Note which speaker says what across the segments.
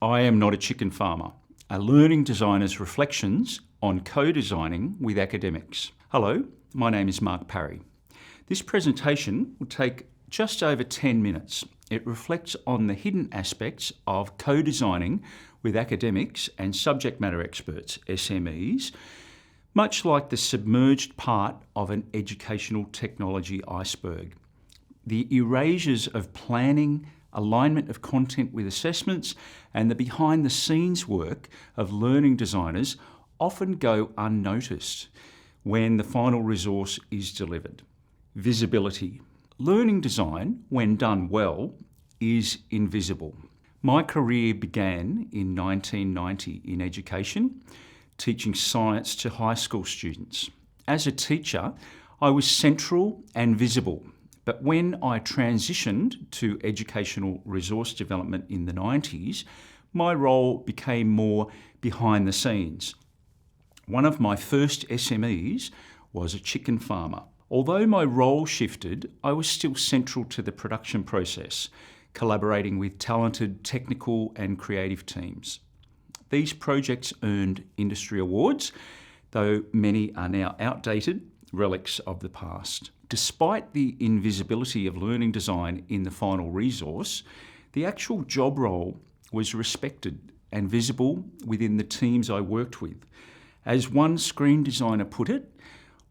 Speaker 1: I am not a chicken farmer, a learning designer's reflections on co-designing with academics. Hello, my name is Mark Parry. This presentation will take just over 10 minutes. It reflects on the hidden aspects of co-designing with academics and subject matter experts, SMEs, much like the submerged part of an educational technology iceberg. The erasures of planning, alignment of content with assessments, and the behind-the-scenes work of learning designers often go unnoticed when the final resource is delivered. Visibility. Learning design, when done well, is invisible. My career began in 1990 in education, teaching science to high school students. As a teacher, I was central and visible. But when I transitioned to educational resource development in the 90s, my role became more behind the scenes. One of my first SMEs was a chicken farmer. Although my role shifted, I was still central to the production process, collaborating with talented technical and creative teams. These projects earned industry awards, though many are now outdated, relics of the past. Despite the invisibility of learning design in the final resource, the actual job role was respected and visible within the teams I worked with. As one screen designer put it,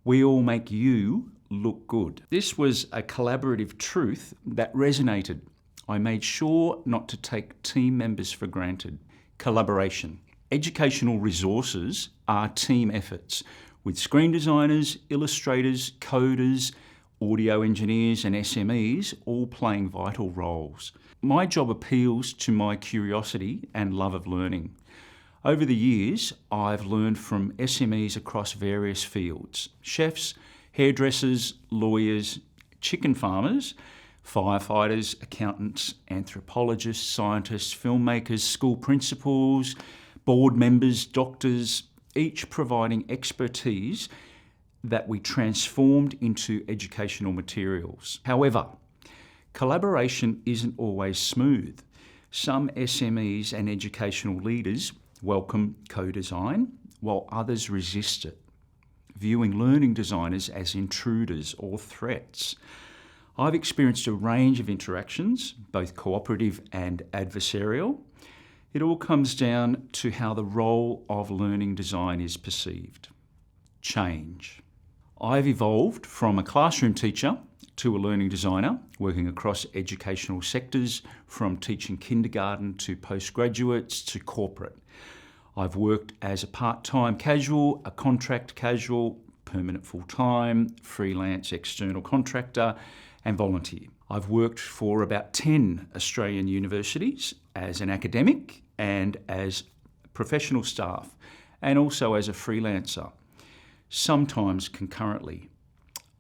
Speaker 1: "We all make you look good." This was a collaborative truth that resonated. I made sure not to take team members for granted. Collaboration. Educational resources are team efforts, with screen designers, illustrators, coders, audio engineers and SMEs all playing vital roles. My job appeals to my curiosity and love of learning. Over the years, I've learned from SMEs across various fields: chefs, hairdressers, lawyers, chicken farmers, firefighters, accountants, anthropologists, scientists, filmmakers, school principals, board members, doctors, each providing expertise that we transformed into educational materials. However, collaboration isn't always smooth. Some SMEs and educational leaders welcome co-design, while others resist it, viewing learning designers as intruders or threats. I've experienced a range of interactions, both cooperative and adversarial. It all comes down to how the role of learning design is perceived. Change. I've evolved from a classroom teacher to a learning designer, working across educational sectors, from teaching kindergarten to postgraduates to corporate. I've worked as a part-time casual, a contract casual, permanent full-time, freelance external contractor, and volunteer. I've worked for about 10 Australian universities as an academic and as professional staff, and also as a freelancer, sometimes concurrently.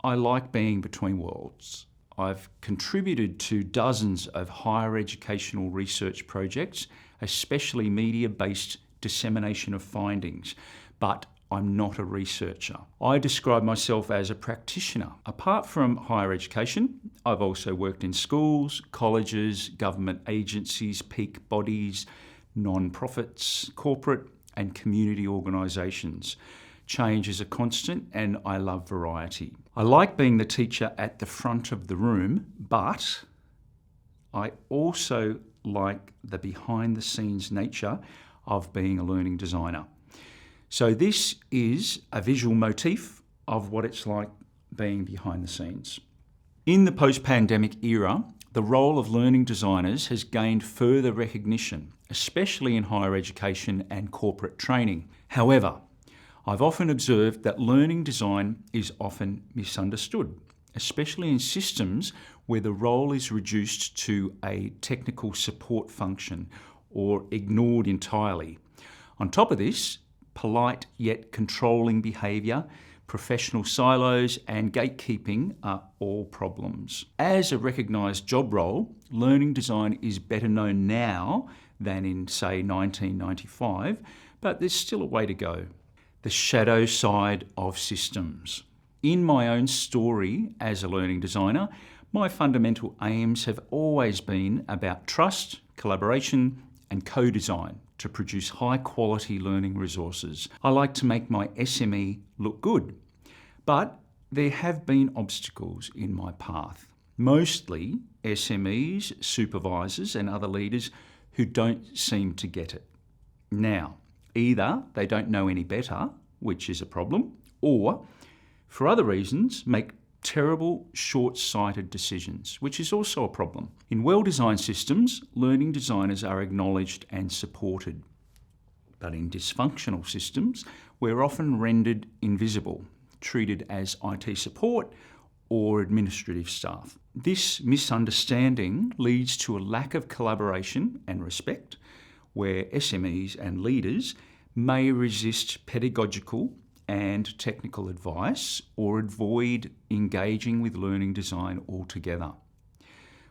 Speaker 1: I like being between worlds. I've contributed to dozens of higher educational research projects, especially media-based dissemination of findings, but I'm not a researcher. I describe myself as a practitioner. Apart from higher education, I've also worked in schools, colleges, government agencies, peak bodies, non-profits, corporate and community organisations. Change is a constant and I love variety. I like being the teacher at the front of the room, but I also like the behind-the-scenes nature of being a learning designer. So this is a visual motif of what it's like being behind the scenes. In the post-pandemic era, the role of learning designers has gained further recognition, especially in higher education and corporate training. However, I've often observed that learning design is often misunderstood, especially in systems where the role is reduced to a technical support function or ignored entirely. On top of this, polite yet controlling behaviour, professional silos and gatekeeping are all problems. As a recognised job role, learning design is better known now than in, say, 1995, but there's still a way to go. The shadow side of systems. In my own story as a learning designer, my fundamental aims have always been about trust, collaboration, and co-design to produce high-quality learning resources. I like to make my SME look good, but there have been obstacles in my path. Mostly SMEs, supervisors and other leaders who don't seem to get it. Now, either they don't know any better, which is a problem, or for other reasons make terrible short-sighted decisions, which is also a problem. In well-designed systems, learning designers are acknowledged and supported. But in dysfunctional systems, we're often rendered invisible, treated as IT support or administrative staff. This misunderstanding leads to a lack of collaboration and respect, where SMEs and leaders may resist pedagogical and technical advice or avoid engaging with learning design altogether.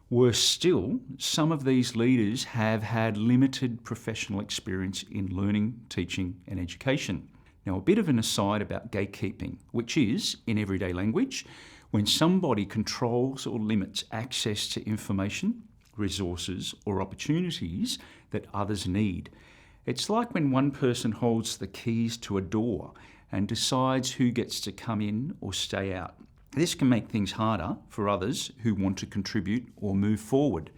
Speaker 1: Worse still, some of these leaders have had limited professional experience in learning, teaching and education. Now, a bit of an aside about gatekeeping, which is, in everyday language, when somebody controls or limits access to information, resources or opportunities that others need. It's like when one person holds the keys to a door and decides who gets to come in or stay out. This can make things harder for others who want to contribute or move forward.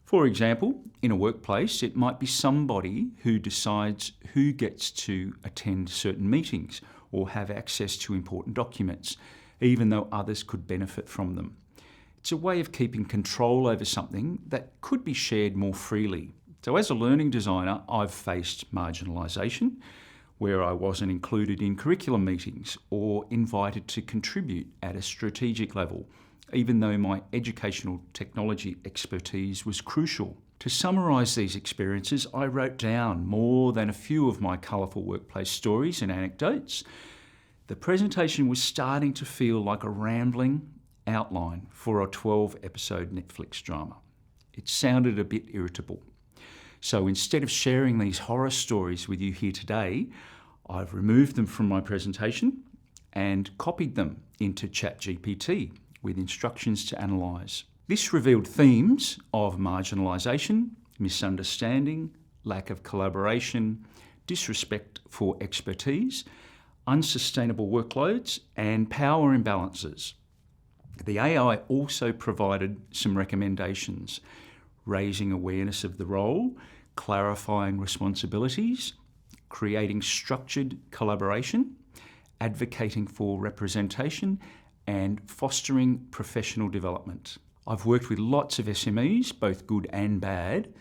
Speaker 1: For example, in a workplace, it might be somebody who decides who gets to attend certain meetings or have access to important documents, even though others could benefit from them. It's a way of keeping control over something that could be shared more freely. So as a learning designer, I've faced marginalisation, where I wasn't included in curriculum meetings or invited to contribute at a strategic level, even though my educational technology expertise was crucial. To summarise these experiences, I wrote down more than a few of my colourful workplace stories and anecdotes. The presentation was starting to feel like a rambling outline for a 12-episode Netflix drama. It sounded a bit irritable. So instead of sharing these horror stories with you here today, I've removed them from my presentation and copied them into ChatGPT with instructions to analyse. This revealed themes of marginalisation, misunderstanding, lack of collaboration, disrespect for expertise, unsustainable workloads, and power imbalances. The AI also provided some recommendations: raising awareness of the role, clarifying responsibilities, creating structured collaboration, advocating for representation, and fostering professional development. I've worked with lots of SMEs, both good and bad.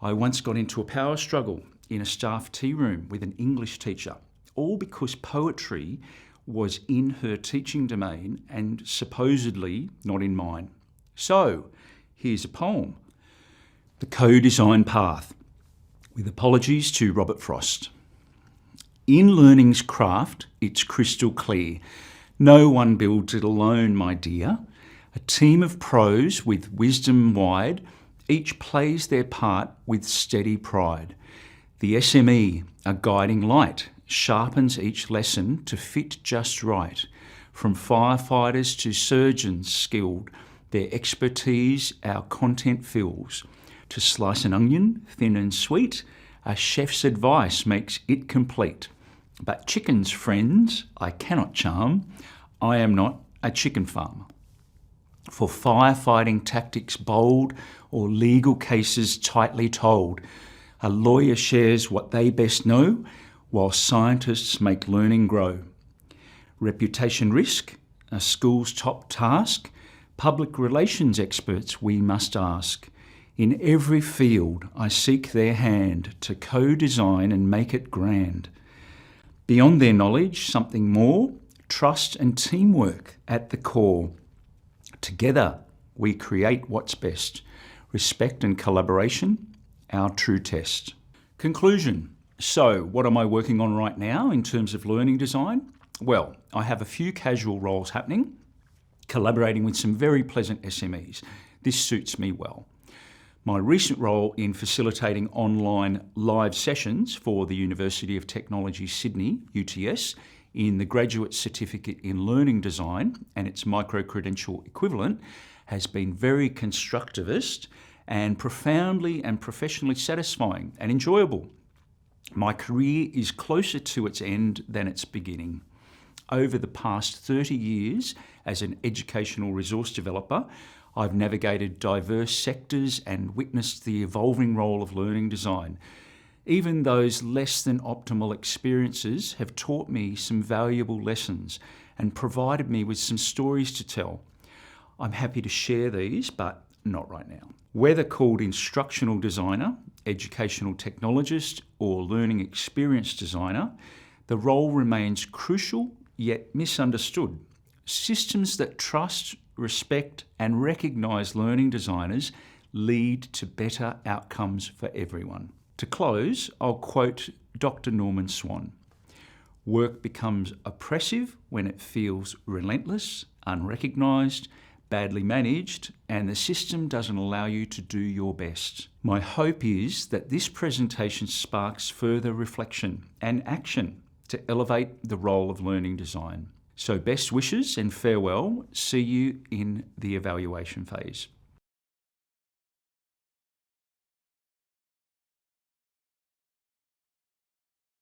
Speaker 1: I once got into a power struggle in a staff tea room with an English teacher, all because poetry was in her teaching domain and supposedly not in mine. So, here's a poem. The Co-Design Path, with apologies to Robert Frost. In learning's craft, it's crystal clear. No one builds it alone, my dear. A team of pros with wisdom wide, each plays their part with steady pride. The SME, a guiding light, sharpens each lesson to fit just right. From firefighters to surgeons skilled, their expertise our content fills. To slice an onion, thin and sweet, a chef's advice makes it complete. But chickens, friends, I cannot charm. I am not a chicken farmer. For firefighting tactics bold or legal cases tightly told, a lawyer shares what they best know, while scientists make learning grow. Reputation risk, a school's top task, public relations experts we must ask. In every field I seek their hand to co-design and make it grand. Beyond their knowledge, something more, trust and teamwork at the core. Together we create what's best, respect and collaboration, our true test. Conclusion. So, what am I working on right now in terms of learning design? Well, I have a few casual roles happening, collaborating with some very pleasant SMEs. This suits me well. My recent role in facilitating online live sessions for the University of Technology Sydney, UTS, in the Graduate Certificate in Learning Design and its micro-credential equivalent has been very constructivist and profoundly and professionally satisfying and enjoyable. My career is closer to its end than its beginning. Over the past 30 years as an educational resource developer, I've navigated diverse sectors and witnessed the evolving role of learning design. Even those less than optimal experiences have taught me some valuable lessons and provided me with some stories to tell. I'm happy to share these, but not right now. Whether called instructional designer, educational technologist, or learning experience designer, the role remains crucial yet misunderstood. Systems that trust, respect, and recognise learning designers lead to better outcomes for everyone. To close, I'll quote Dr. Norman Swan. Work becomes oppressive when it feels relentless, unrecognised, badly managed, and the system doesn't allow you to do your best. My hope is that this presentation sparks further reflection and action to elevate the role of learning design. So best wishes and farewell. See you in the evaluation phase.